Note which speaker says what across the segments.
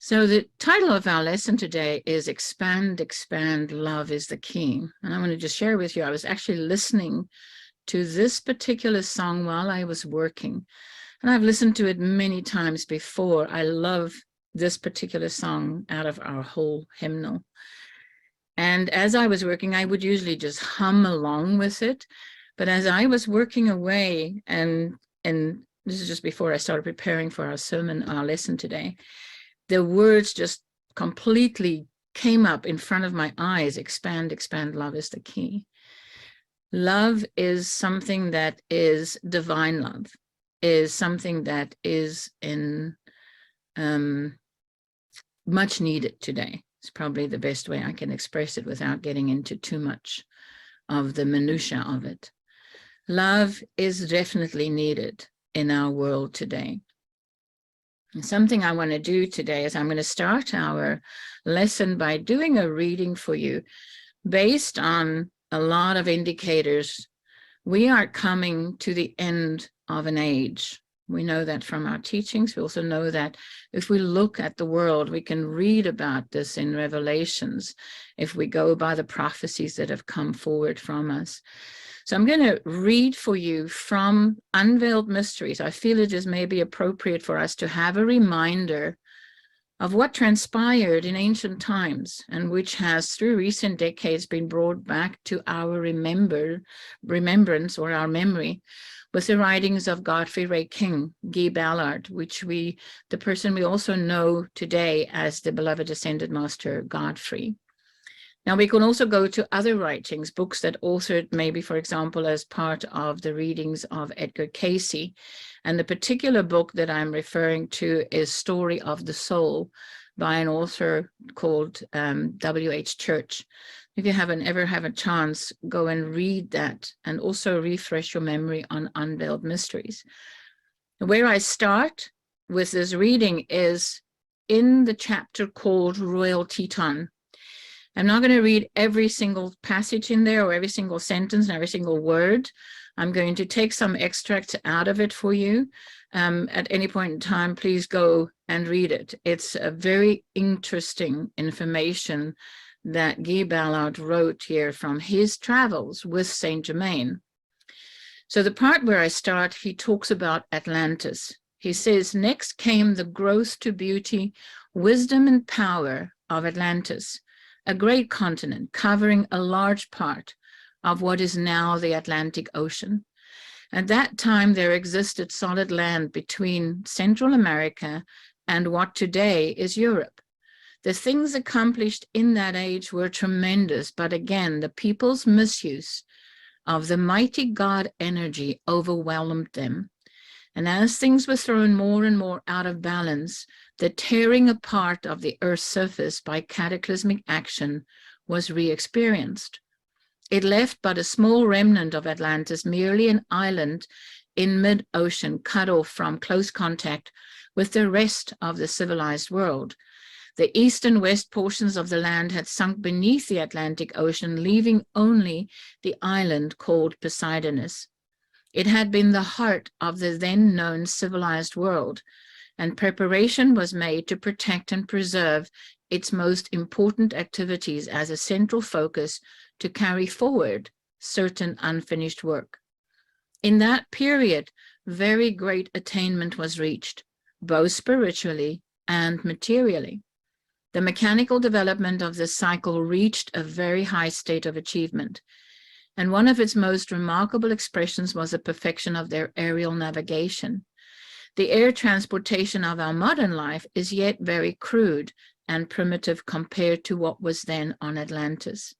Speaker 1: So the title of our lesson today is Expand, Expand, Love is the Key. And I want to just share with you, I was actually listening to this particular song while I was working. And I've listened to it many times before. I love this particular song out of our whole hymnal. And as I was working, I would usually just hum along with it. But as I was working away, and this is just before I started preparing for our sermon, our lesson today, the words just completely came up in front of my eyes. Expand, expand, love is the key. Love is something that is divine love, is something that is in much needed today. It's probably the best way I can express it without getting into too much of the minutiae of it. Love is definitely needed in our world today. And something I want to do today is I'm going to start our lesson by doing a reading for you based on a lot of indicators. We are coming to the end of an age. We know that from our teachings. We also know that if we look at the world, we can read about this in Revelations, if we go by the prophecies that have come forward from us. So I'm going to read for you from Unveiled Mysteries. I feel it is maybe appropriate for us to have a reminder of what transpired in ancient times and which has through recent decades been brought back to our remembrance or our memory with the writings of Godfrey Ray King, Guy Ballard, which the person we also know today as the beloved Ascended Master Godfrey. Now, we can also go to other writings, books that authored maybe, for example, as part of the readings of Edgar Cayce. And the particular book that I'm referring to is Story of the Soul by an author called W.H. Church. If you haven't ever had a chance, go and read that and also refresh your memory on Unveiled Mysteries. Where I start with this reading is in the chapter called Royal Teton. I'm not going to read every single passage in there or every single sentence and every single word. I'm going to take some extracts out of it for you. At any point in time, please go and read it. It's a very interesting information that Guy Ballard wrote here from his travels with Saint Germain. So the part where I start, he talks about Atlantis. He says, next came the growth to beauty, wisdom and power of Atlantis, a great continent covering a large part of what is now the Atlantic Ocean. At that time, there existed solid land between Central America and what today is Europe. The things accomplished in that age were tremendous, but again, the people's misuse of the mighty God energy overwhelmed them. And as things were thrown more and more out of balance, the tearing apart of the Earth's surface by cataclysmic action was re-experienced. It left but a small remnant of Atlantis, merely an island in mid-ocean, cut off from close contact with the rest of the civilized world. The east and west portions of the land had sunk beneath the Atlantic Ocean, leaving only the island called Poseidonis. It had been the heart of the then known civilized world, and preparation was made to protect and preserve its most important activities as a central focus to carry forward certain unfinished work. In that period, very great attainment was reached, both spiritually and materially. The mechanical development of this cycle reached a very high state of achievement, and one of its most remarkable expressions was the perfection of their aerial navigation. The air transportation of our modern life is yet very crude and primitive compared to what was then on Atlantis.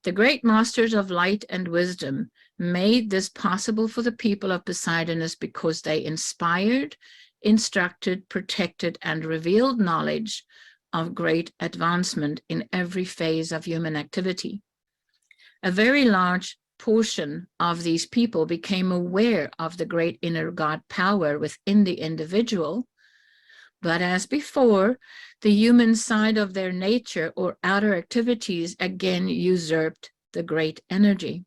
Speaker 1: The great masters of light and wisdom made this possible for the people of Poseidonis because they inspired, instructed, protected, and revealed knowledge of great advancement in every phase of human activity. A very large portion of these people became aware of the great inner God power within the individual, but as before, the human side of their nature or outer activities again usurped the great energy.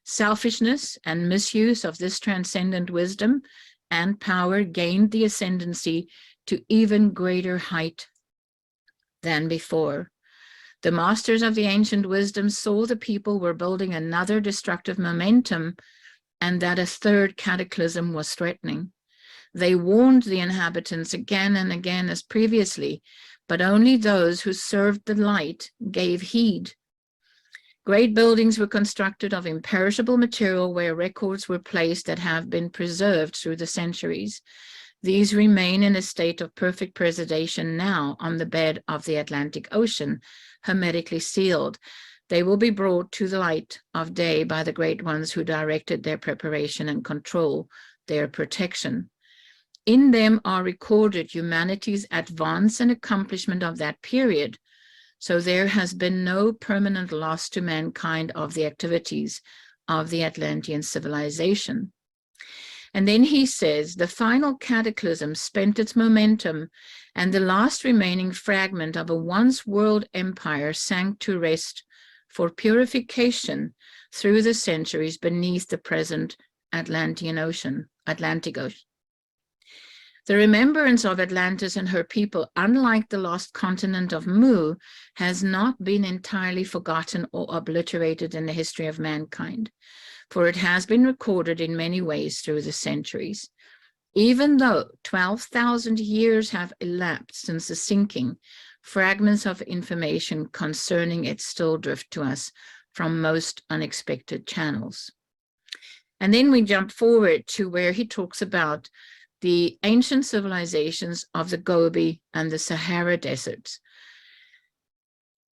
Speaker 1: Selfishness and misuse of this transcendent wisdom and power gained the ascendancy to even greater height than before. The masters of the ancient wisdom saw the people were building another destructive momentum and that a third cataclysm was threatening. They warned the inhabitants again and again as previously, but only those who served the light gave heed. Great buildings were constructed of imperishable material where records were placed that have been preserved through the centuries. These remain in a state of perfect preservation now on the bed of the Atlantic Ocean, hermetically sealed. They will be brought to the light of day by the great ones who directed their preparation and control their protection. In them are recorded humanity's advance and accomplishment of that period, so there has been no permanent loss to mankind of the activities of the Atlantean civilization. And then he says, the final cataclysm spent its momentum, and the last remaining fragment of a once world empire sank to rest for purification through the centuries beneath the present Atlantic Ocean. The remembrance of Atlantis and her people, unlike the lost continent of Mu, has not been entirely forgotten or obliterated in the history of mankind, for it has been recorded in many ways through the centuries. Even though 12,000 years have elapsed since the sinking, fragments of information concerning it still drift to us from most unexpected channels. And then we jump forward to where he talks about the ancient civilizations of the Gobi and the Sahara deserts.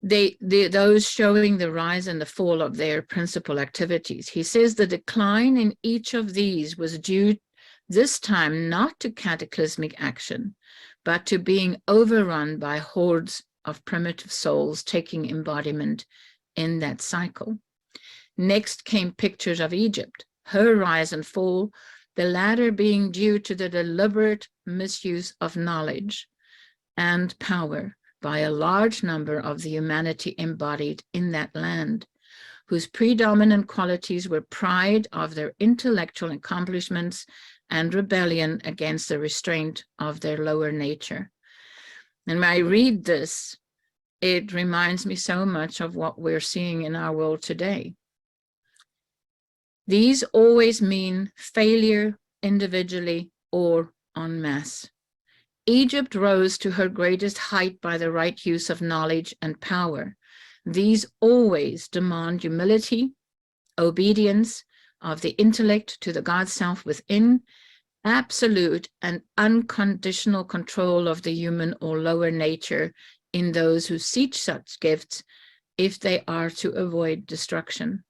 Speaker 1: Those showing the rise and the fall of their principal activities. He says the decline in each of these was due this time not to cataclysmic action, but to being overrun by hordes of primitive souls taking embodiment in that cycle. Next came pictures of Egypt, her rise and fall, the latter being due to the deliberate misuse of knowledge and power by a large number of the humanity embodied in that land, whose predominant qualities were pride of their intellectual accomplishments and rebellion against the restraint of their lower nature. And when I read this, it reminds me so much of what we're seeing in our world today. These always mean failure individually or en masse. Egypt rose to her greatest height by the right use of knowledge and power. These always demand humility, obedience of the intellect to the God self within, absolute and unconditional control of the human or lower nature in those who seek such gifts if they are to avoid destruction.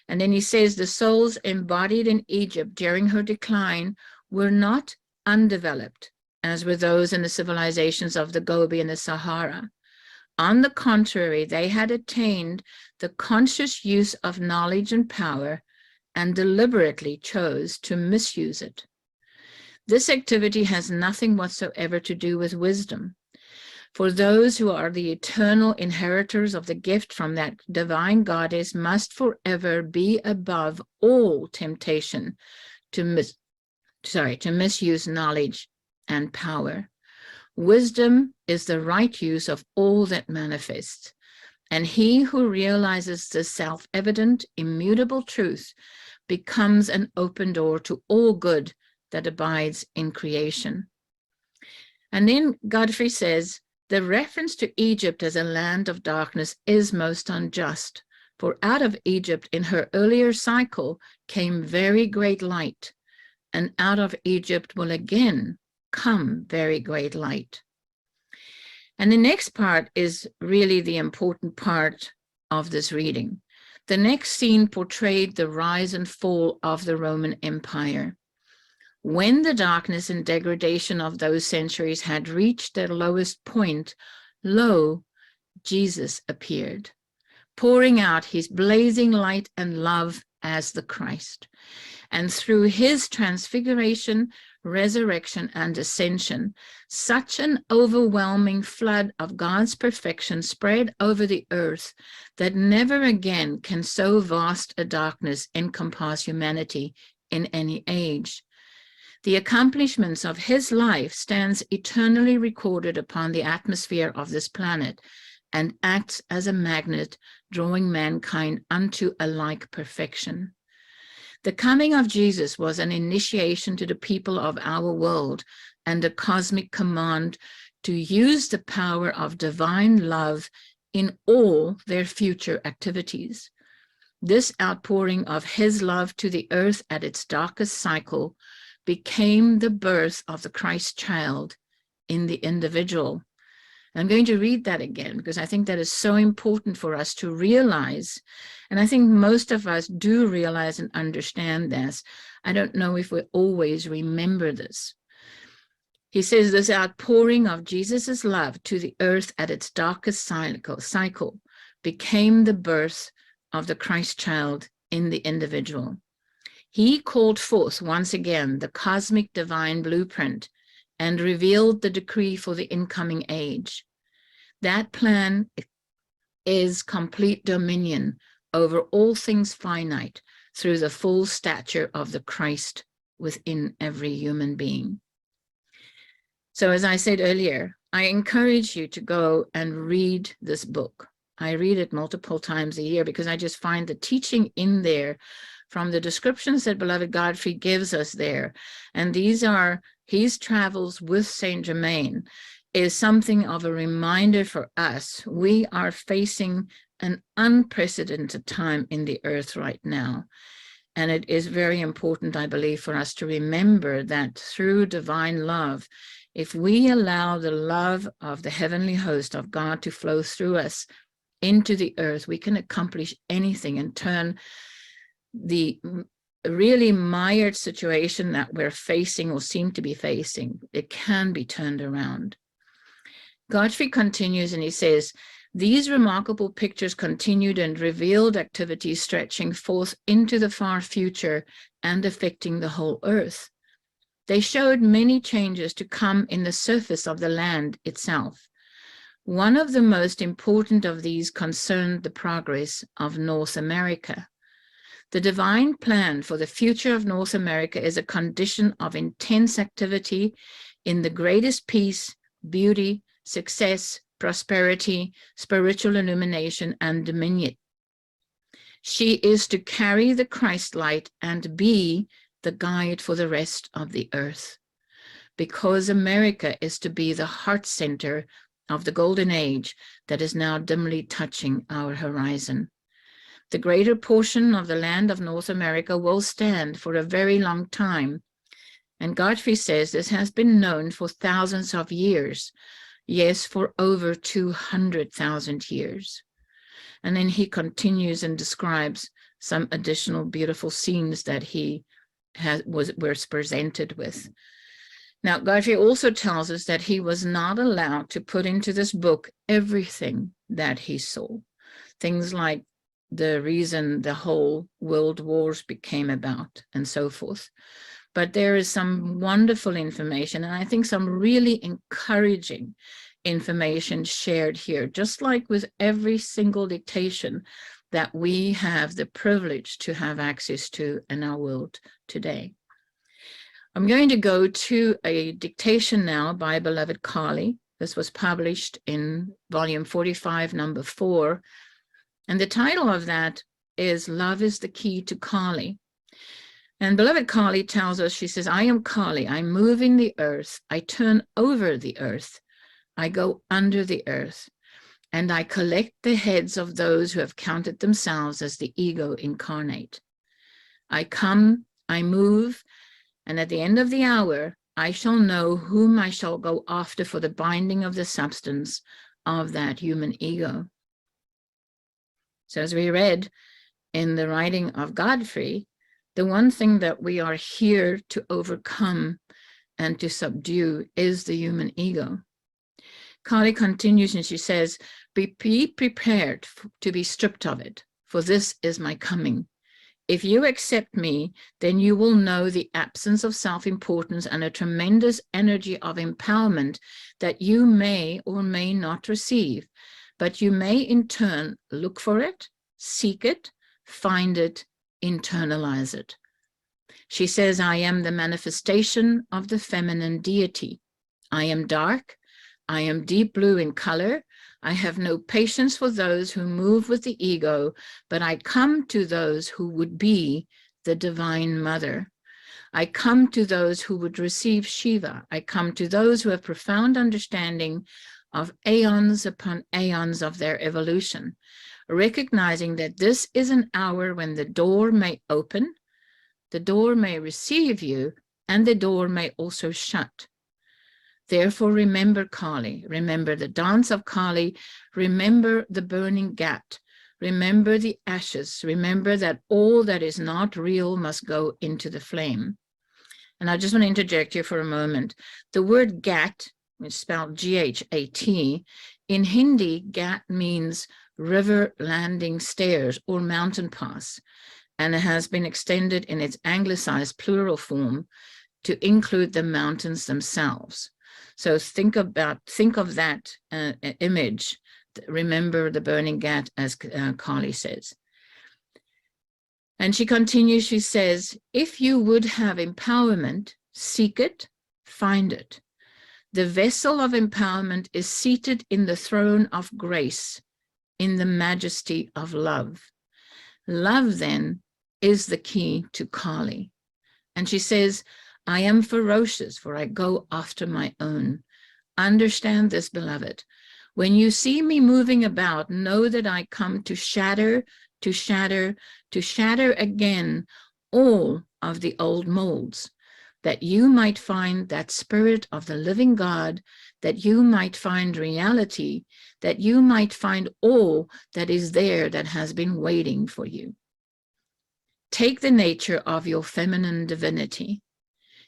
Speaker 1: And then he says the souls embodied in Egypt during her decline were not undeveloped, as were those in the civilizations of the Gobi and the Sahara. On the contrary, they had attained the conscious use of knowledge and power and deliberately chose to misuse it. This activity has nothing whatsoever to do with wisdom. For those who are the eternal inheritors of the gift from that divine goddess must forever be above all temptation to misuse knowledge and power. Wisdom is the right use of all that manifests, and he who realizes the self-evident, immutable truth becomes an open door to all good that abides in creation. And then Godfrey says, the reference to Egypt as a land of darkness is most unjust, for out of Egypt in her earlier cycle came very great light, and out of Egypt will again come very great light. And the next part is really the important part of this reading. The next scene portrayed the rise and fall of the Roman Empire. When the darkness and degradation of those centuries had reached their lowest point, lo, Jesus appeared, pouring out his blazing light and love as the Christ. And through his transfiguration, resurrection, and ascension, such an overwhelming flood of God's perfection spread over the earth that never again can so vast a darkness encompass humanity in any age. The accomplishments of his life stands eternally recorded upon the atmosphere of this planet and acts as a magnet, drawing mankind unto a like perfection. The coming of Jesus was an initiation to the people of our world and a cosmic command to use the power of divine love in all their future activities. This outpouring of his love to the earth at its darkest cycle became the birth of the Christ child in the individual. I'm going to read that again because I think that is so important for us to realize. And I think most of us do realize and understand this. I don't know if we always remember this. He says this outpouring of Jesus's love to the earth at its darkest cycle became the birth of the Christ child in the individual. He called forth once again the cosmic divine blueprint and revealed the decree for the incoming age. That plan is complete dominion over all things finite through the full stature of the Christ within every human being. So as I said earlier, I encourage you to go and read this book. I read it multiple times a year because I just find the teaching in there from the descriptions that beloved Godfrey gives us there. And these are his travels with Saint Germain is something of a reminder for us. We are facing an unprecedented time in the earth right now. And it is very important, I believe, for us to remember that through divine love, if we allow the love of the heavenly host of God to flow through us into the earth, we can accomplish anything and turn the really mired situation that we're facing or seem to be facing. It can be turned around. Godfrey continues and he says, these remarkable pictures continued and revealed activities stretching forth into the far future and affecting the whole earth. They showed many changes to come in the surface of the land itself. One of the most important of these concerned the progress of North America. The divine plan for the future of North America is a condition of intense activity in the greatest peace, beauty, success, prosperity, spiritual illumination, and dominion. She is to carry the Christ light and be the guide for the rest of the earth, because America is to be the heart center of the golden age that is now dimly touching our horizon. The greater portion of the land of North America will stand for a very long time. And Godfrey says this has been known for thousands of years. Yes, for over 200,000 years. And then he continues and describes some additional beautiful scenes that he was presented with. Now, Godfrey also tells us that he was not allowed to put into this book everything that he saw. Things like the reason the whole world wars became about and so forth. But there is some wonderful information, and I think some really encouraging information shared here, just like with every single dictation that we have the privilege to have access to in our world today. I'm going to go to a dictation now by beloved Carly. This was published in volume 45, number 4. And the title of that is Love is the Key to Carly. And beloved Carly tells us, she says, I am Carly, I move in the earth, I turn over the earth, I go under the earth, and I collect the heads of those who have counted themselves as the ego incarnate. I come, I move, and at the end of the hour, I shall know whom I shall go after for the binding of the substance of that human ego. So as we read in the writing of Godfrey, the one thing that we are here to overcome and to subdue is the human ego. Carly continues and she says, be prepared to be stripped of it, for this is my coming. If you accept me, then you will know the absence of self-importance and a tremendous energy of empowerment that you may or may not receive, but you may in turn look for it, seek it, find it, internalize it. She says, I am the manifestation of the feminine deity. I am dark. I am deep blue in color. I have no patience for those who move with the ego, but I come to those who would be the Divine Mother. I come to those who would receive Shiva. I come to those who have profound understanding of aeons upon aeons of their evolution, recognizing that this is an hour when the door may open, the door may receive you, and the door may also shut. Therefore, remember Kali, remember the dance of Kali, remember the burning ghat, remember the ashes, remember that all that is not real must go into the flame. And I just want to interject here for a moment. The word ghat, which is spelled G-H-A-T, in Hindi, ghat means river landing stairs or mountain pass, and it has been extended in its anglicized plural form to include the mountains themselves. So think of that image. Remember the burning ghat, as Kali says. And she continues, she says, if you would have empowerment, seek it, find it. The vessel of empowerment is seated in the throne of grace, in the majesty of love. Love, then, is the key to Kali. And she says, I am ferocious, for I go after my own. Understand this, beloved. When you see me moving about, know that I come to shatter, to shatter, to shatter again all of the old molds, that you might find that spirit of the living God, that you might find reality, that you might find all that is there that has been waiting for you. Take the nature of your feminine divinity,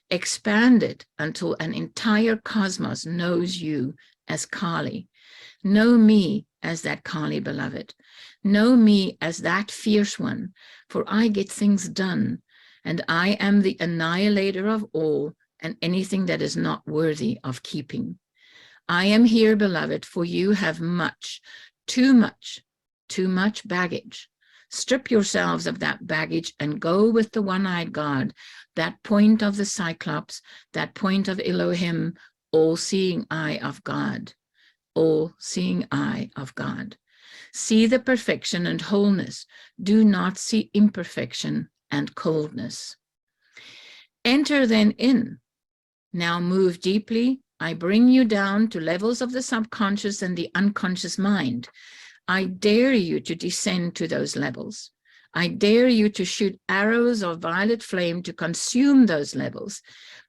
Speaker 1: expand it until an entire cosmos knows you as Kali. Know me as that Kali, beloved. Know me as that fierce one, for I get things done, and I am the annihilator of all and anything that is not worthy of keeping. I am here, beloved, for you have much, too much baggage. Strip yourselves of that baggage and go with the one-eyed God, that point of the Cyclops, that point of Elohim, all-seeing eye of God, all-seeing eye of God. See the perfection and wholeness. Do not see imperfection and coldness. Enter then in. Now move deeply. I bring you down to levels of the subconscious and the unconscious mind. I dare you to descend to those levels. I dare you to shoot arrows of violet flame to consume those levels,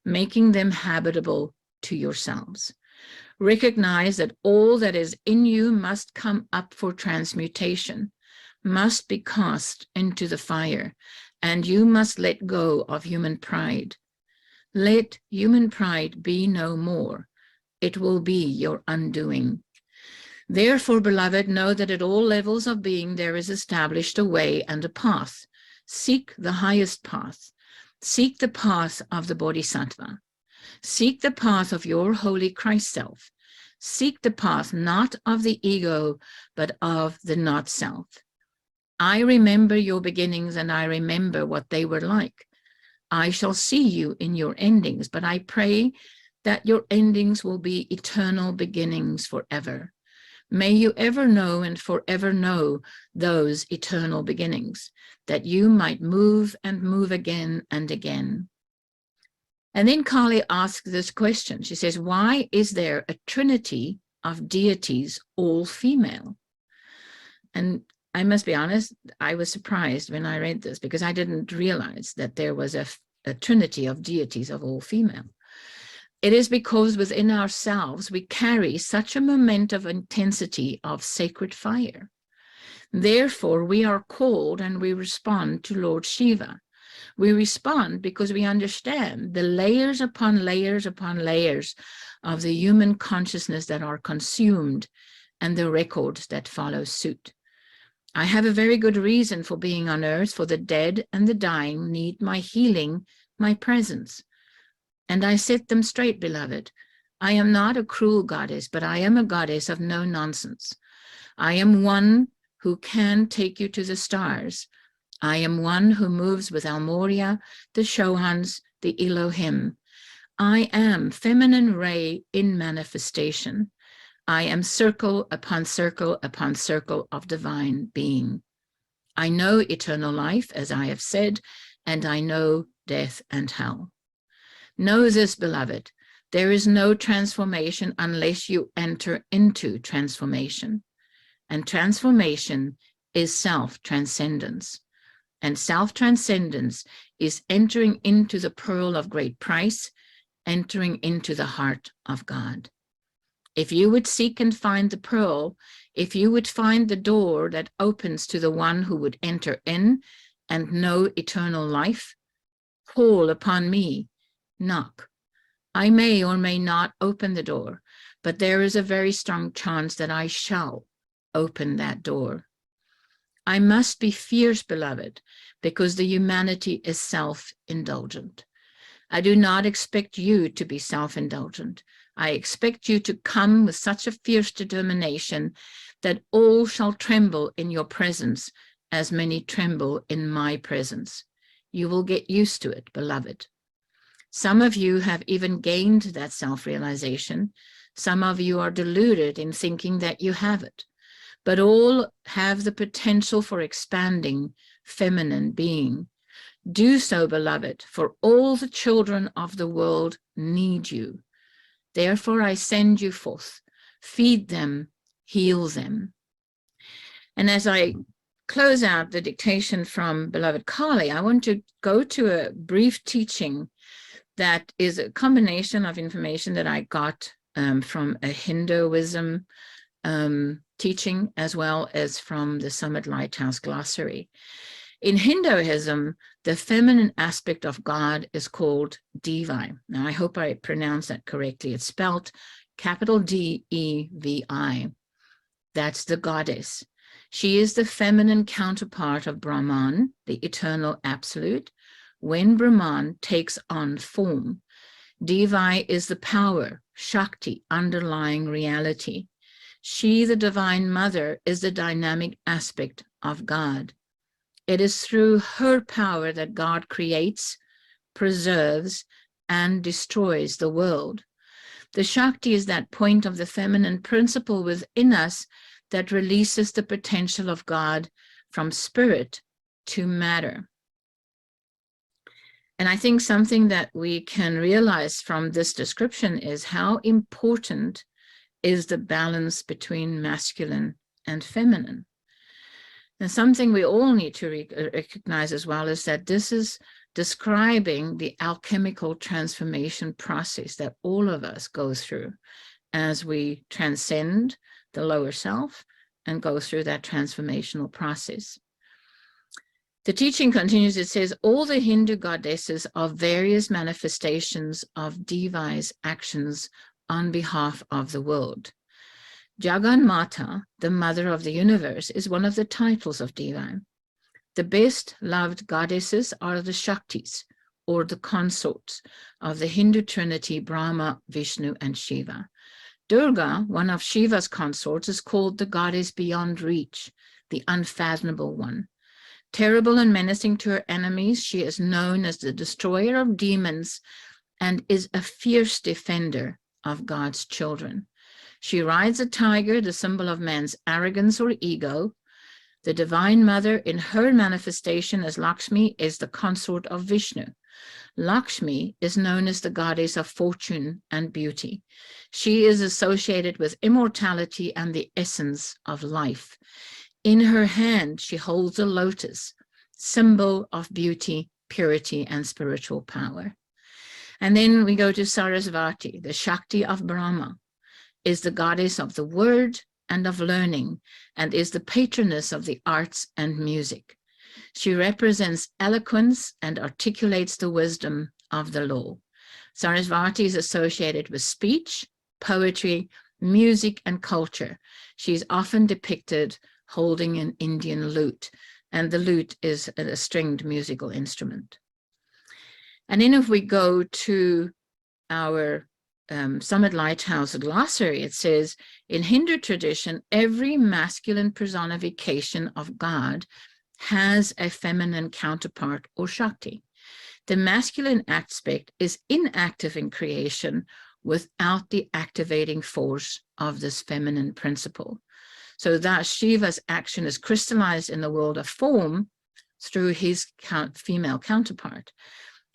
Speaker 1: making them habitable to yourselves. Recognize that all that is in you must come up for transmutation, must be cast into the fire, and you must let go of human pride. Let human pride be no more. It will be your undoing. Therefore, beloved, know that at all levels of being there is established a way and a path. Seek the highest path. Seek the path of the Bodhisattva. Seek the path of your holy Christ self. Seek the path not of the ego, but of the not self. I remember your beginnings and I remember what they were like. I shall see you in your endings, but I pray that your endings will be eternal beginnings forever. May you ever know and forever know those eternal beginnings, that you might move and move again and again. And then Kali asks this question. She says, why is there a trinity of deities, all female? And I must be honest, I was surprised when I read this because I didn't realize that there was a trinity of deities of all female. It is because within ourselves we carry such a moment of intensity of sacred fire. Therefore, we are called and we respond to Lord Shiva. We respond because we understand the layers upon layers upon layers of the human consciousness that are consumed and the records that follow suit. I have a very good reason for being on earth, for the dead and the dying need my healing, my presence. And I set them straight, beloved. I am not a cruel goddess, but I am a goddess of no nonsense. I am one who can take you to the stars. I am one who moves with El Moria, the Shohans, the Elohim. I am feminine ray in manifestation. I am circle upon circle upon circle of divine being. I know eternal life, as I have said, and I know death and hell. Know this, beloved, there is no transformation unless you enter into transformation. And transformation is self-transcendence. And self-transcendence is entering into the pearl of great price, entering into the heart of God. If you would seek and find the pearl, if you would find the door that opens to the one who would enter in and know eternal life, call upon me, knock. I may or may not open the door, but there is a very strong chance that I shall open that door. I must be fierce, beloved, because the humanity is self-indulgent. I do not expect you to be self-indulgent. I expect you to come with such a fierce determination that all shall tremble in your presence as many tremble in my presence. You will get used to it, beloved. Some of you have even gained that self-realization. Some of you are deluded in thinking that you have it. But all have the potential for expanding feminine being. Do so, beloved, for all the children of the world need you. Therefore, I send you forth. Feed them, heal them. And as I close out the dictation from beloved Kali, I want to go to a brief teaching that is a combination of information that I got from a Hinduism teaching, as well as from the Summit Lighthouse Glossary. In Hinduism, the feminine aspect of God is called Devi. Now, I hope I pronounced that correctly. It's spelled capital D-E-V-I. That's the goddess. She is the feminine counterpart of Brahman, the eternal absolute. When Brahman takes on form, Devi is the power, Shakti, underlying reality. She, the divine mother, is the dynamic aspect of God. It is through her power that God creates, preserves, and destroys the world. The Shakti is that point of the feminine principle within us that releases the potential of God from spirit to matter. And I think something that we can realize from this description is how important is the balance between masculine and feminine. And something we all need to recognize as well is that this is describing the alchemical transformation process that all of us go through as we transcend the lower self and go through that transformational process. The teaching continues, it says, all the Hindu goddesses are various manifestations of Devi's actions on behalf of the world. Jagan Mata, the mother of the universe, is one of the titles of Devi. The best loved goddesses are the Shaktis, or the consorts of the Hindu trinity Brahma, Vishnu, and Shiva. Durga, one of Shiva's consorts, is called the goddess beyond reach, the unfathomable one. Terrible and menacing to her enemies, she is known as the destroyer of demons and is a fierce defender of God's children. She rides a tiger, the symbol of man's arrogance or ego. The Divine Mother, in her manifestation as Lakshmi, is the consort of Vishnu. Lakshmi is known as the goddess of fortune and beauty. She is associated with immortality and the essence of life. In her hand, she holds a lotus, symbol of beauty, purity, and spiritual power. And then we go to Sarasvati, the Shakti of Brahma, is the goddess of the word and of learning, and is the patroness of the arts and music. She represents eloquence and articulates the wisdom of the law. Sarasvati is associated with speech, poetry, music, and culture. She's often depicted holding an Indian lute, and the lute is a stringed musical instrument. And then if we go to our Summit Lighthouse Glossary, it says, in Hindu tradition, every masculine personification of God has a feminine counterpart or Shakti. The masculine aspect is inactive in creation without the activating force of this feminine principle. So that Shiva's action is crystallized in the world of form through his female counterpart.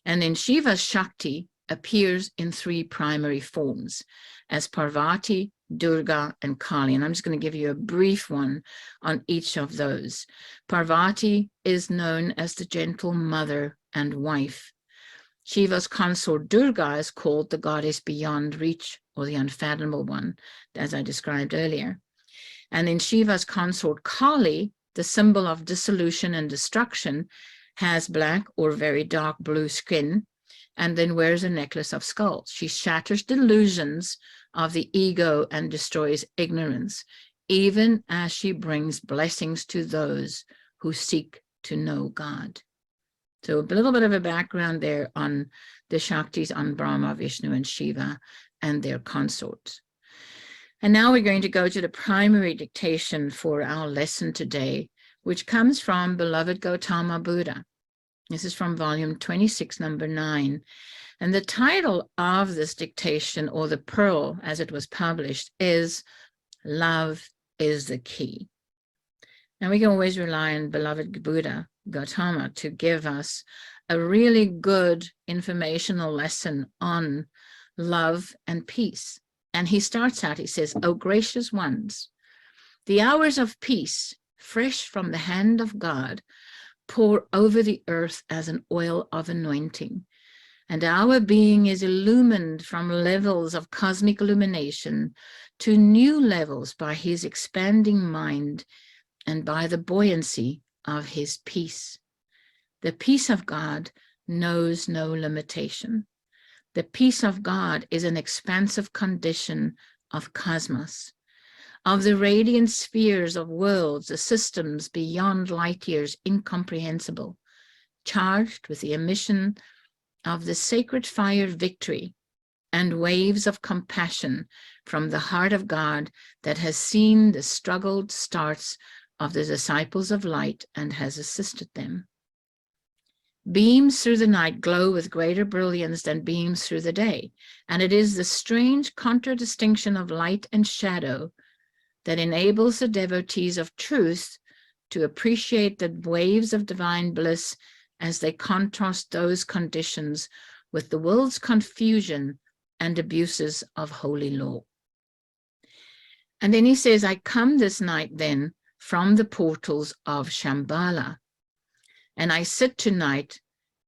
Speaker 1: And then Shiva's Shakti appears in three primary forms as Parvati, Durga, and Kali. And I'm just going to give you a brief one on each of those. Parvati is known as the gentle mother and wife. Shiva's consort Durga is called the goddess beyond reach, or the unfathomable one, as I described earlier. And in Shiva's consort Kali, the symbol of dissolution and destruction, has black or very dark blue skin, and then wears a necklace of skulls. She shatters delusions of the ego and destroys ignorance, even as she brings blessings to those who seek to know God. So a little bit of a background there on the Shaktis, on Brahma, Vishnu, and Shiva and their consorts. And now we're going to go to the primary dictation for our lesson today, which comes from beloved Gautama Buddha. This is from volume 26, number 9. And the title of this dictation, or the pearl as it was published, is Love is the Key. Now we can always rely on beloved Buddha, Gautama, to give us a really good informational lesson on love and peace. And he starts out, he says, "O gracious ones, the hours of peace, fresh from the hand of God, pour over the earth as an oil of anointing. And our being is illumined from levels of cosmic illumination to new levels by his expanding mind and by the buoyancy of his peace. The peace of God knows no limitation. The peace of God is an expansive condition of cosmos, of the radiant spheres of worlds, the systems beyond light years incomprehensible, charged with the emission of the sacred fire victory and waves of compassion from the heart of God that has seen the struggled starts of the disciples of light and has assisted them. Beams through the night glow with greater brilliance than beams through the day, and it is the strange contradistinction of light and shadow that enables the devotees of truth to appreciate the waves of divine bliss as they contrast those conditions with the world's confusion and abuses of holy law." And then he says, "I come this night then from the portals of Shambhala, and I sit tonight,"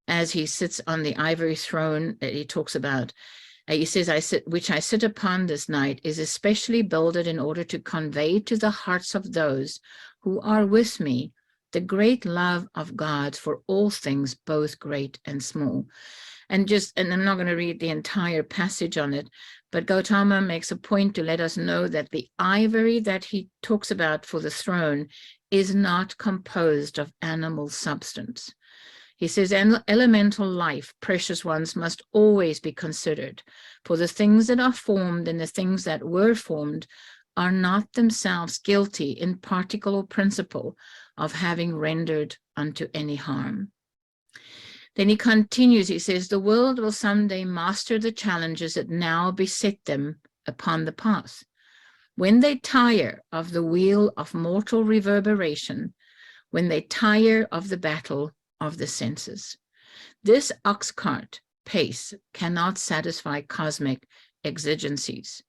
Speaker 1: as he sits on the ivory throne that he talks about. He says, "which I sit upon this night is especially builded in order to convey to the hearts of those who are with me the great love of God for all things, both great and small." And I'm not going to read the entire passage on it, but Gautama makes a point to let us know that the ivory that he talks about for the throne is not composed of animal substance. He says, "Elemental life, precious ones, must always be considered, for the things that are formed and the things that were formed are not themselves guilty in particle or principle of having rendered unto any harm." Then he continues, he says, "The world will someday master the challenges that now beset them upon the path. When they tire of the wheel of mortal reverberation, when they tire of the battle of the senses. This ox cart pace cannot satisfy cosmic exigencies."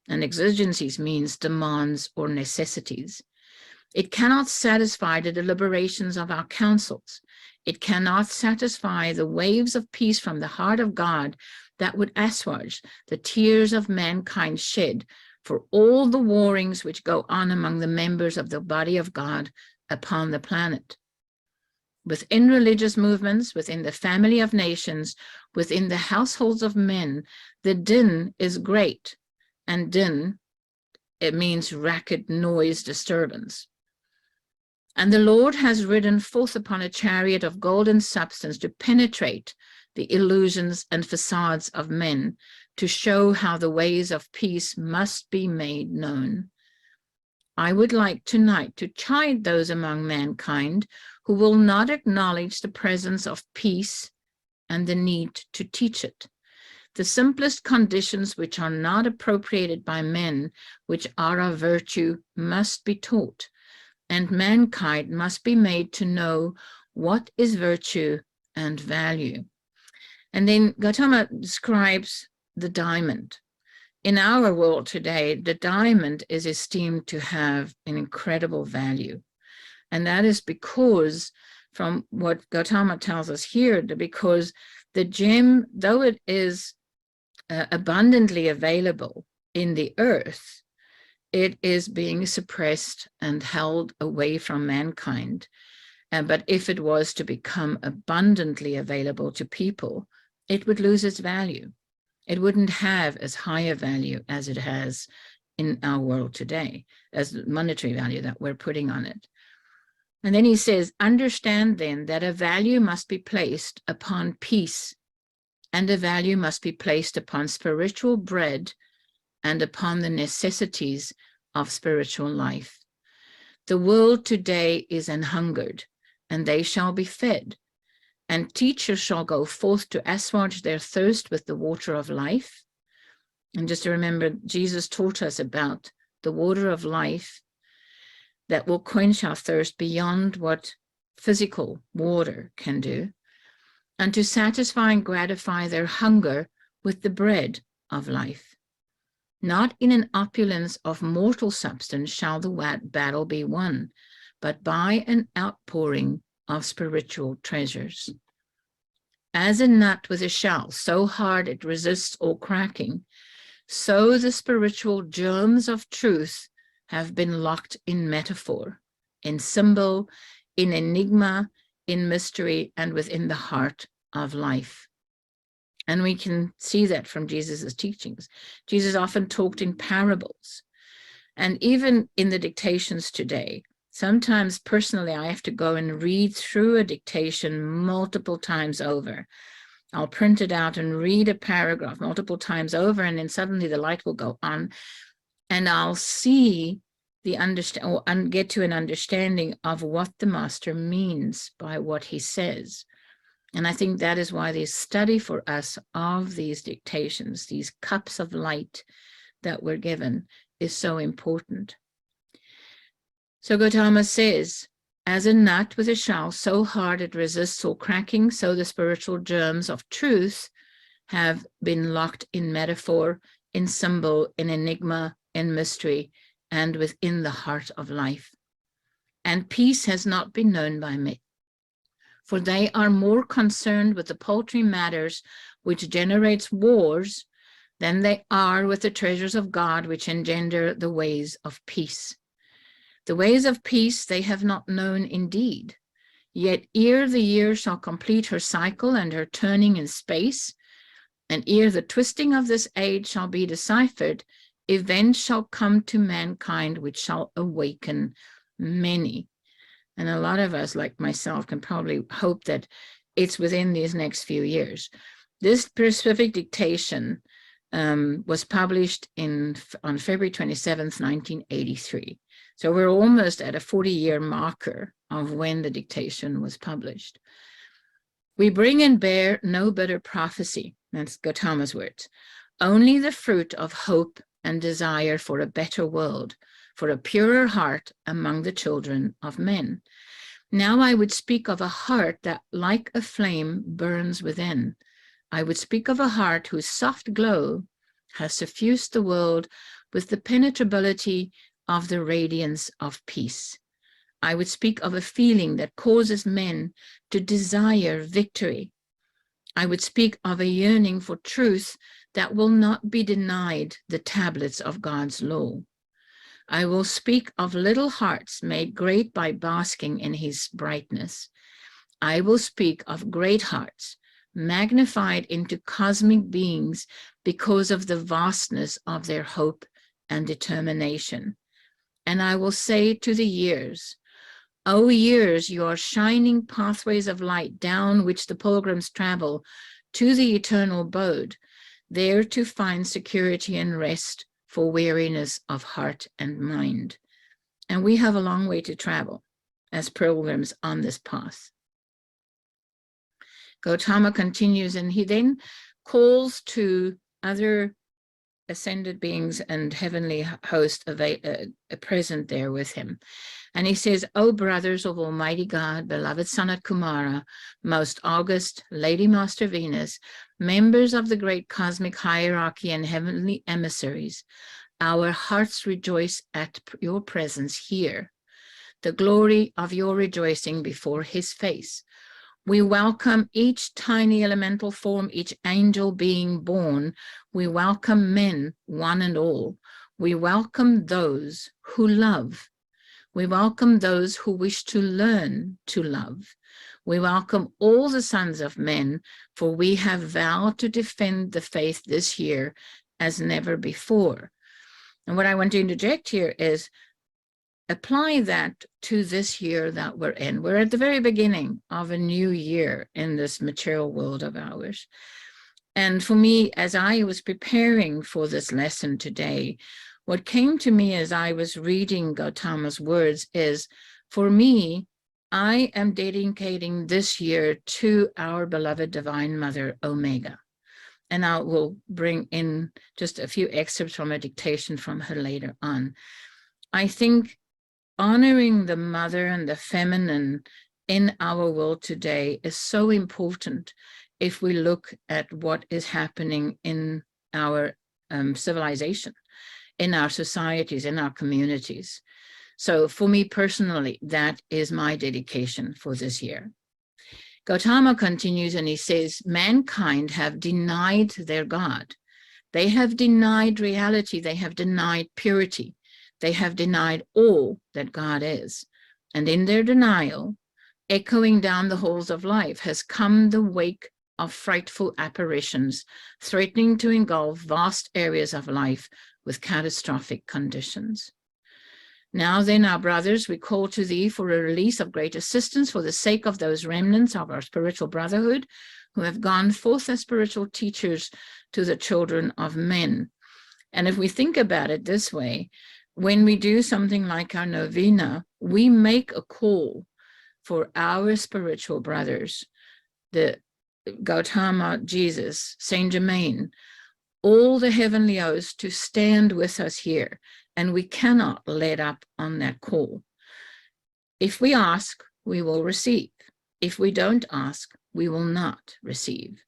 Speaker 1: And exigencies means demands or necessities. "It cannot satisfy the deliberations of our councils. It cannot satisfy the waves of peace from the heart of God that would assuage the tears of mankind shed for all the warrings which go on among the members of the body of God upon the planet. Within religious movements, within the family of nations, within the households of men, the din is great." And din, it means racket, noise, disturbance. "And the Lord has ridden forth upon a chariot of golden substance to penetrate the illusions and facades of men, to show how the ways of peace must be made known. I would like tonight to chide those among mankind who will not acknowledge the presence of peace and the need to teach it. The simplest conditions which are not appropriated by men, which are of virtue, must be taught, and mankind must be made to know what is virtue and value. And then Gautama describes the diamond. In our world today, the diamond is esteemed to have an incredible value. And that is because, from what Gautama tells us here, because the gem, though it is abundantly available in the earth, it is being suppressed and held away from mankind. But if it was to become abundantly available to people, it would lose its value. It wouldn't have as high a value as it has in our world today, as the monetary value that we're putting on it. And then he says, understand then that a value must be placed upon peace, and a value must be placed upon spiritual bread and upon the necessities of spiritual life. The world today is an hungered, and they shall be fed. And teachers shall go forth to assuage their thirst with the water of life. And just to remember, Jesus taught us about the water of life that will quench our thirst beyond what physical water can do, and to satisfy and gratify their hunger with the bread of life. Not in an opulence of mortal substance shall the battle be won, but by an outpouring of spiritual treasures. As a nut with a shell, so hard it resists all cracking, so the spiritual germs of truth have been locked in metaphor, in symbol, in enigma, in mystery, and within the heart of life. And we can see that from Jesus's teachings. Jesus often talked in parables. And even in the dictations today, sometimes personally, I have to go and read through a dictation multiple times over. I'll print it out and read a paragraph multiple times over, and then suddenly the light will go on, and I'll see the and get to an understanding of what the master means by what he says. And I think that is why the study for us of these dictations, these cups of light that we're given, is so important. So Gautama says, as a nut with a shell, so hard it resists all cracking, so the spiritual germs of truth have been locked in metaphor, in symbol, in enigma, in mystery, and within the heart of life. And peace has not been known by men, for they are more concerned with the paltry matters which generates wars than they are with the treasures of God which engender the ways of peace. The ways of peace they have not known indeed, yet ere the year shall complete her cycle and her turning in space, and ere the twisting of this age shall be deciphered, events shall come to mankind which shall awaken many. And a lot of us, like myself, can probably hope that it's within these next few years. This specific dictation was published on February 27th, 1983. So we're almost at a 40-year marker of when the dictation was published. We bring and bear no better prophecy, that's Gautama's words, only the fruit of hope and desire for a better world, for a purer heart among the children of men. Now I would speak of a heart that like a flame burns within. I would speak of a heart whose soft glow has suffused the world with the penetrability of the radiance of peace. I would speak of a feeling that causes men to desire victory. I would speak of a yearning for truth that will not be denied the tablets of God's law. I will speak of little hearts made great by basking in his brightness. I will speak of great hearts magnified into cosmic beings because of the vastness of their hope and determination. And I will say to the years, O years, you are shining pathways of light down which the pilgrims travel to the eternal abode, there to find security and rest for weariness of heart and mind. And we have a long way to travel as pilgrims on this path. Gautama continues, and he then calls to other ascended beings and heavenly host present there with him. And he says, "O brothers of Almighty God, beloved Sanat Kumara, most august Lady Master Venus, members of the great cosmic hierarchy and heavenly emissaries, our hearts rejoice at your presence here, the glory of your rejoicing before his face. We welcome each tiny elemental form, each angel being born. We welcome men, one and all. We welcome those who love. We welcome those who wish to learn to love. We welcome all the sons of men, for we have vowed to defend the faith this year as never before." And what I want to interject here is apply that to this year that we're in. We're at the very beginning of a new year in this material world of ours. And for me, as I was preparing for this lesson today, what came to me as I was reading Gautama's words is, for me, I am dedicating this year to our beloved Divine Mother, Omega. And I will bring in just a few excerpts from a dictation from her later on. I think honoring the mother and the feminine in our world today is so important if we look at what is happening in our civilization, in our societies, in our communities. So for me personally, that is my dedication for this year. Gautama continues and he says, mankind have denied their God. They have denied reality. They have denied purity. They have denied all that God is. And in their denial, echoing down the halls of life, has come the wake of frightful apparitions, threatening to engulf vast areas of life with catastrophic conditions. Now then, our brothers, we call to thee for a release of great assistance for the sake of those remnants of our spiritual brotherhood who have gone forth as spiritual teachers to the children of men. And if we think about it this way, when we do something like our novena, we make a call for our spiritual brothers, the Gautama, Jesus, Saint Germain, all the heavenly hosts to stand with us here. And we cannot let up on that call. If we ask, we will receive. If we don't ask, we will not receive.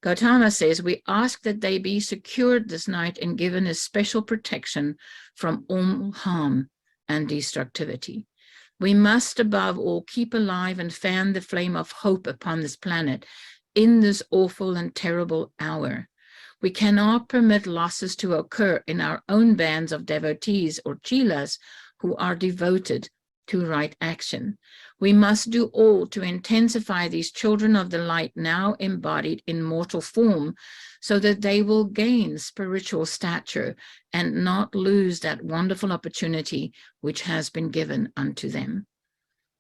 Speaker 1: Gautama says, we ask that they be secured this night and given a special protection from all harm and destructivity. We must above all keep alive and fan the flame of hope upon this planet in this awful and terrible hour. We cannot permit losses to occur in our own bands of devotees or chelas who are devoted to right action. We must do all to intensify these children of the light now embodied in mortal form so that they will gain spiritual stature and not lose that wonderful opportunity which has been given unto them.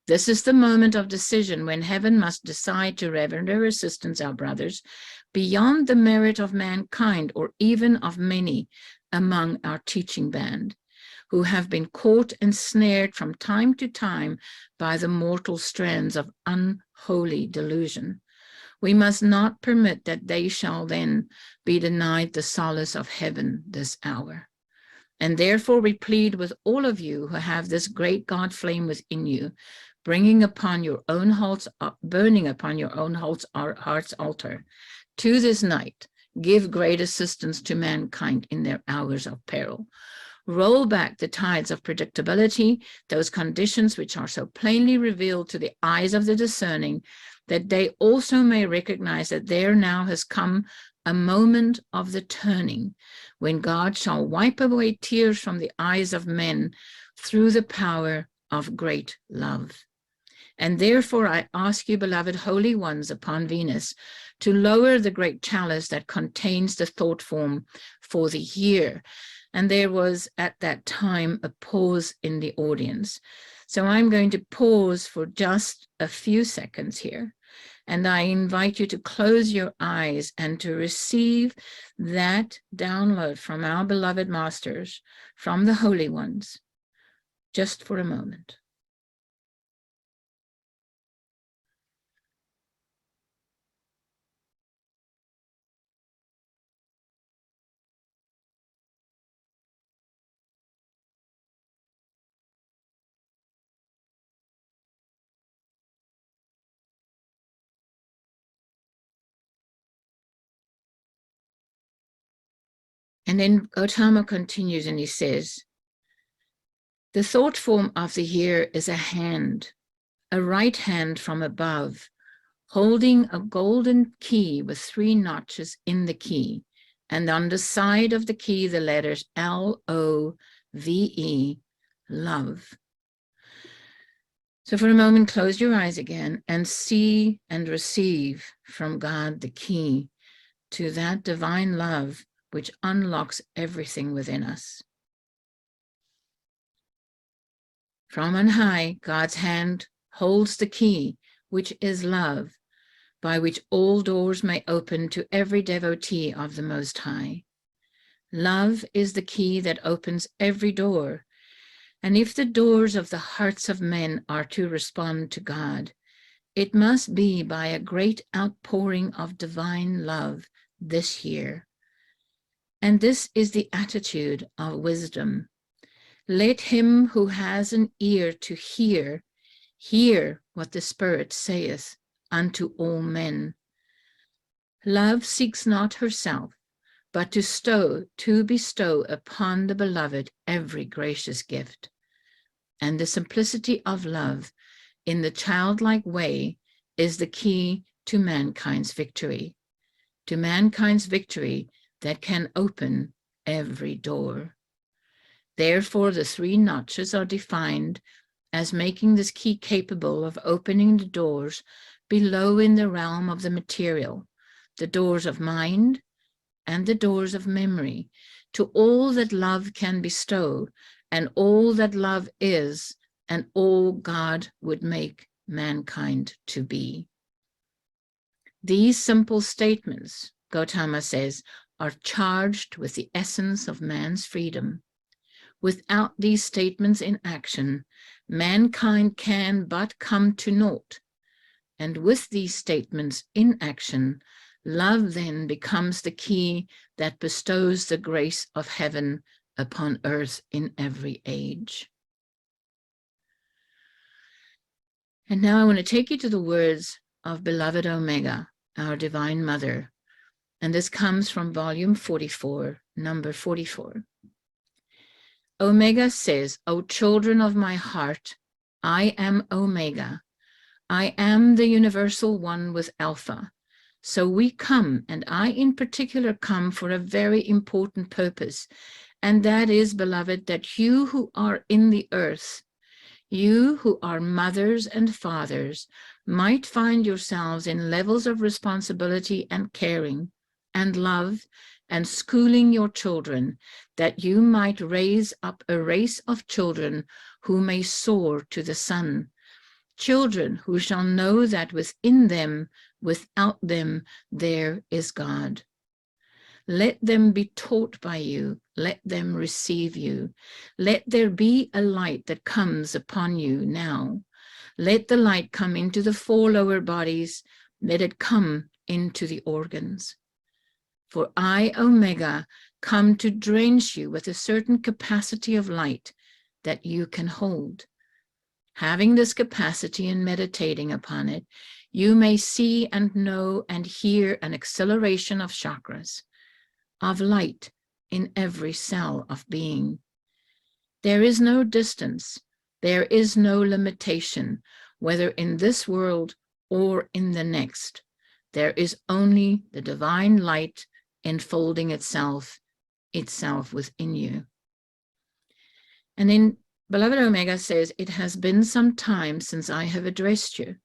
Speaker 1: This is the moment of decision when heaven must decide to render assistance, our brothers, beyond the merit of mankind or even of many among our teaching band, who have been caught and snared from time to time by the mortal strands of unholy delusion. We must not permit that they shall then be denied the solace of heaven this hour. And therefore we plead with all of you who have this great God flame within you, bringing upon your own hearts, burning upon your own heart's altar, to this night, give great assistance to mankind in their hours of peril. Roll back the tides of predictability, those conditions which are so plainly revealed to the eyes of the discerning, that they also may recognize that there now has come a moment of the turning, when God shall wipe away tears from the eyes of men through the power of great love. And therefore I ask you, beloved holy ones upon Venus, to lower the great chalice that contains the thought form for the year. And there was at that time a pause in the audience. So I'm going to pause for just a few seconds here. And I invite you to close your eyes and to receive that download from our beloved masters, from the holy ones, just for a moment. And then Gautama continues and he says, the thought form of the here is a hand, a right hand from above, holding a golden key with 3 notches in the key, and on the side of the key, the letters L-O-V-E, love. So for a moment, close your eyes again and see and receive from God the key to that divine love which unlocks everything within us. From on high, God's hand holds the key, which is love, by which all doors may open to every devotee of the Most High. Love is the key that opens every door, and if the doors of the hearts of men are to respond to God, it must be by a great outpouring of divine love this year. And this is the attitude of wisdom. Let him who has an ear to hear, hear what the Spirit saith unto all men. Love seeks not herself, but to bestow upon the beloved every gracious gift. And the simplicity of love in the childlike way is the key to mankind's victory that can open every door. Therefore, the 3 notches are defined as making this key capable of opening the doors below in the realm of the material, the doors of mind and the doors of memory, to all that love can bestow and all that love is and all God would make mankind to be. These simple statements, Gautama says, are charged with the essence of man's freedom. Without these statements in action, mankind can but come to naught. And with these statements in action, love then becomes the key that bestows the grace of heaven upon earth in every age. And now I want to take you to the words of beloved Omega, our Divine Mother. And this comes from volume 44, number 44. Omega says, O children of my heart, I am Omega. I am the universal one with Alpha. So we come, and I in particular come for a very important purpose. And that is, beloved, that you who are in the earth, you who are mothers and fathers, might find yourselves in levels of responsibility and caring and love and schooling your children, that you might raise up a race of children who may soar to the sun, children who shall know that within them, without them, there is God. Let them be taught by you. Let them receive you. Let there be a light that comes upon you now. Let the light come into the 4 lower bodies. Let it come into the organs. For I, Omega, come to drench you with a certain capacity of light that you can hold. Having this capacity and meditating upon it, you may see and know and hear an acceleration of chakras, of light in every cell of being. There is no distance, there is no limitation, whether in this world or in the next. There is only the divine light enfolding itself within you. And then beloved Omega says, it has been some time since I have addressed you.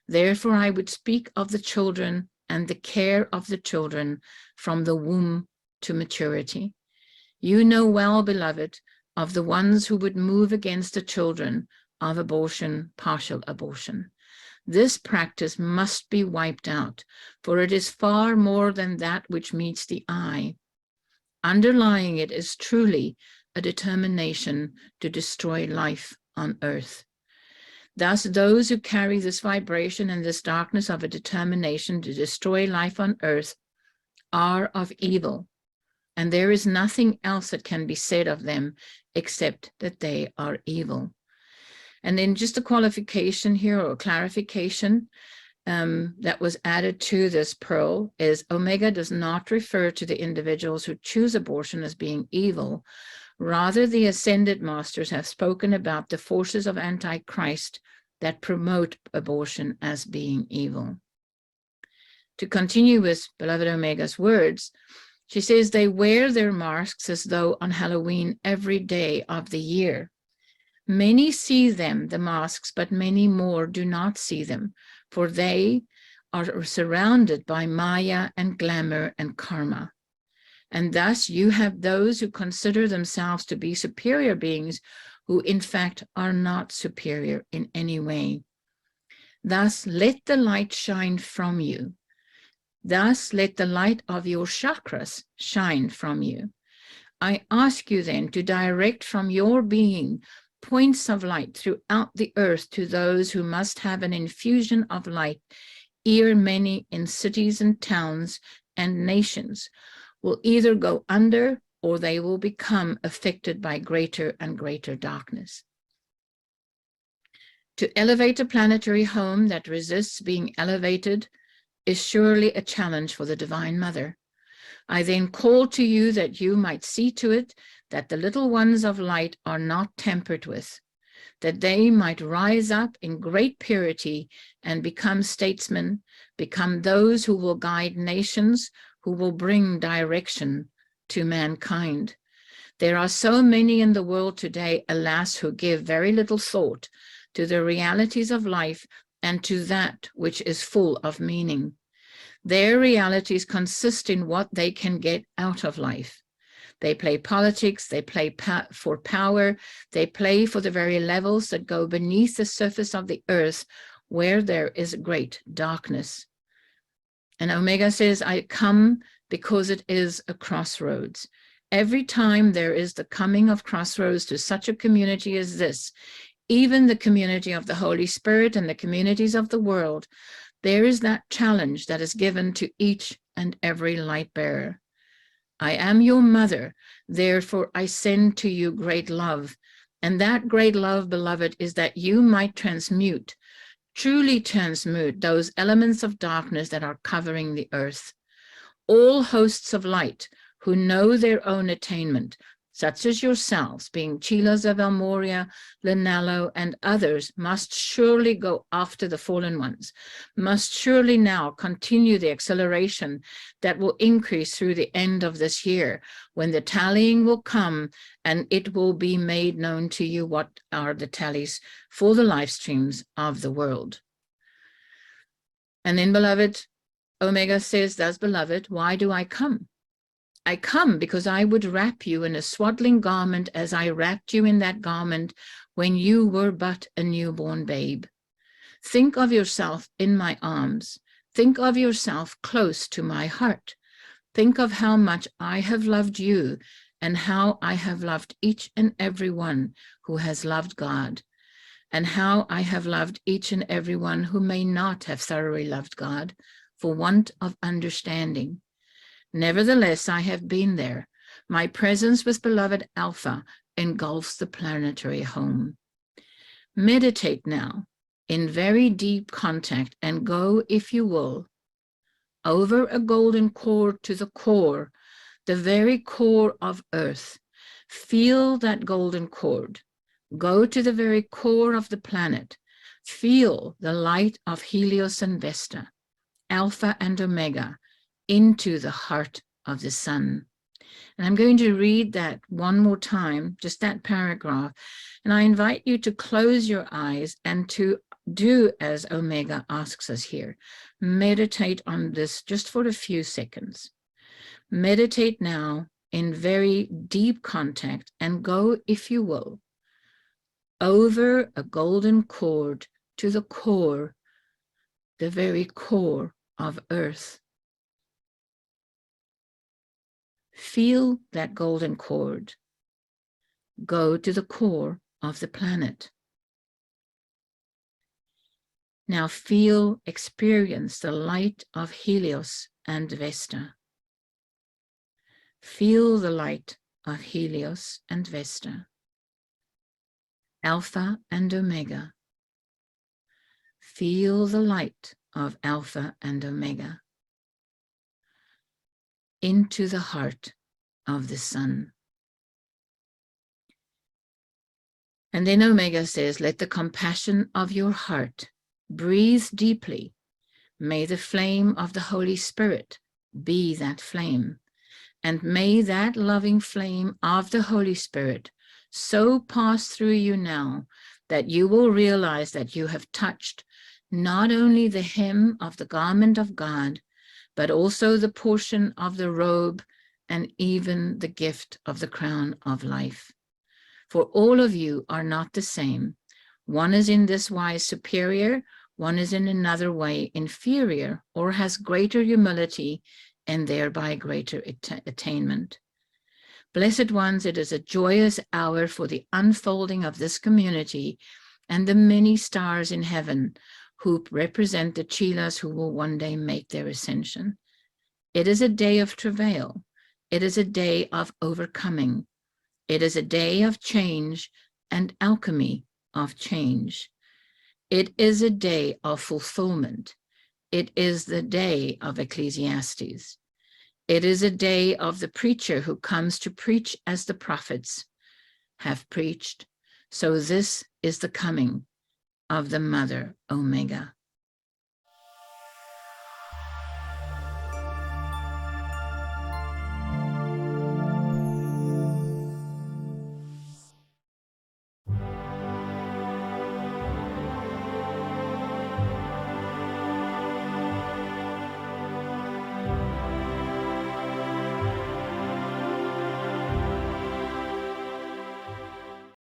Speaker 1: Therefore, I would speak of the children and the care of the children from the womb to maturity. You know well, beloved, of the ones who would move against the children of abortion, partial abortion. This practice must be wiped out, for it is far more than that which meets the eye. Underlying it is truly a determination to destroy life on earth. Thus, those who carry this vibration and this darkness of a determination to destroy life on earth are of evil, and there is nothing else that can be said of them except that they are evil. And then just a qualification here, or clarification, that was added to this pearl is Omega does not refer to the individuals who choose abortion as being evil. Rather, the ascended masters have spoken about the forces of Antichrist that promote abortion as being evil. To continue with beloved Omega's words, she says they wear their masks as though on Halloween every day of the year. Many see them, the masks, but many more do not see them, for they are surrounded by Maya and glamour and karma. And thus you have those who consider themselves to be superior beings who in fact are not superior in any way. Thus let the light shine from you. Thus let the light of your chakras shine from you. I ask you then to direct from your being points of light throughout the earth to those who must have an infusion of light, ere many in cities and towns and nations will either go under or they will become affected by greater and greater darkness. To elevate a planetary home that resists being elevated is surely a challenge for the Divine Mother. I then call to you that you might see to it that the little ones of light are not tampered with, that they might rise up in great purity and become statesmen, become those who will guide nations, who will bring direction to mankind. There are so many in the world today, alas, who give very little thought to the realities of life and to that which is full of meaning. Their realities consist in what they can get out of life. They play politics, they play for power, they play for the very levels that go beneath the surface of the earth where there is great darkness. And Omega says, I come because it is a crossroads. Every time there is the coming of crossroads to such a community as this, even the community of the Holy Spirit and the communities of the world, there is that challenge that is given to each and every light bearer. I am your mother, therefore I send to you great love. And that great love, beloved, is that you might transmute, truly transmute those elements of darkness that are covering the earth. All hosts of light who know their own attainment, such as yourselves, being Chelas of El Moria, Linalo, and others, must surely go after the fallen ones, must surely now continue the acceleration that will increase through the end of this year, when the tallying will come and it will be made known to you what are the tallies for the live streams of the world. And then, beloved, Omega says, thus, beloved, why do I come? I come because I would wrap you in a swaddling garment as I wrapped you in that garment when you were but a newborn babe. Think of yourself in my arms. Think of yourself close to my heart. Think of how much I have loved you and how I have loved each and every one who has loved God, and how I have loved each and every one who may not have thoroughly loved God for want of understanding. Nevertheless, I have been there. My presence with beloved Alpha engulfs the planetary home. Meditate now in very deep contact and go, if you will, over a golden cord to the core, the very core of Earth. Feel that golden cord. Go to the very core of the planet. Feel the light of Helios and Vesta, Alpha and Omega, into the heart of the sun. And I'm going to read that one more time, just that paragraph. And I invite you to close your eyes and to do as Omega asks us here. Meditate on this just for a few seconds. Meditate now in very deep contact and go, if you will, over a golden cord to the core, the very core of Earth. Feel that golden cord. Go to the core of the planet. Now feel, experience the light of Helios and Vesta. Feel the light of Helios and Vesta, Alpha and Omega. Feel the light of Alpha and Omega into the heart of the sun. And then Omega says, let the compassion of your heart breathe deeply. May the flame of the Holy Spirit be that flame. And may that loving flame of the Holy Spirit so pass through you now that you will realize that you have touched not only the hem of the garment of God, but also the portion of the robe and even the gift of the crown of life. For all of you are not the same. One is in this wise superior, one is in another way inferior, or has greater humility and thereby greater attainment. Blessed ones, it is a joyous hour for the unfolding of this community and the many stars in heaven who represent the Chelas who will one day make their ascension. It is a day of travail. It is a day of overcoming. It is a day of change and alchemy of change. It is a day of fulfillment. It is the day of Ecclesiastes. It is a day of the preacher who comes to preach as the prophets have preached. So this is the coming of the Mother Omega.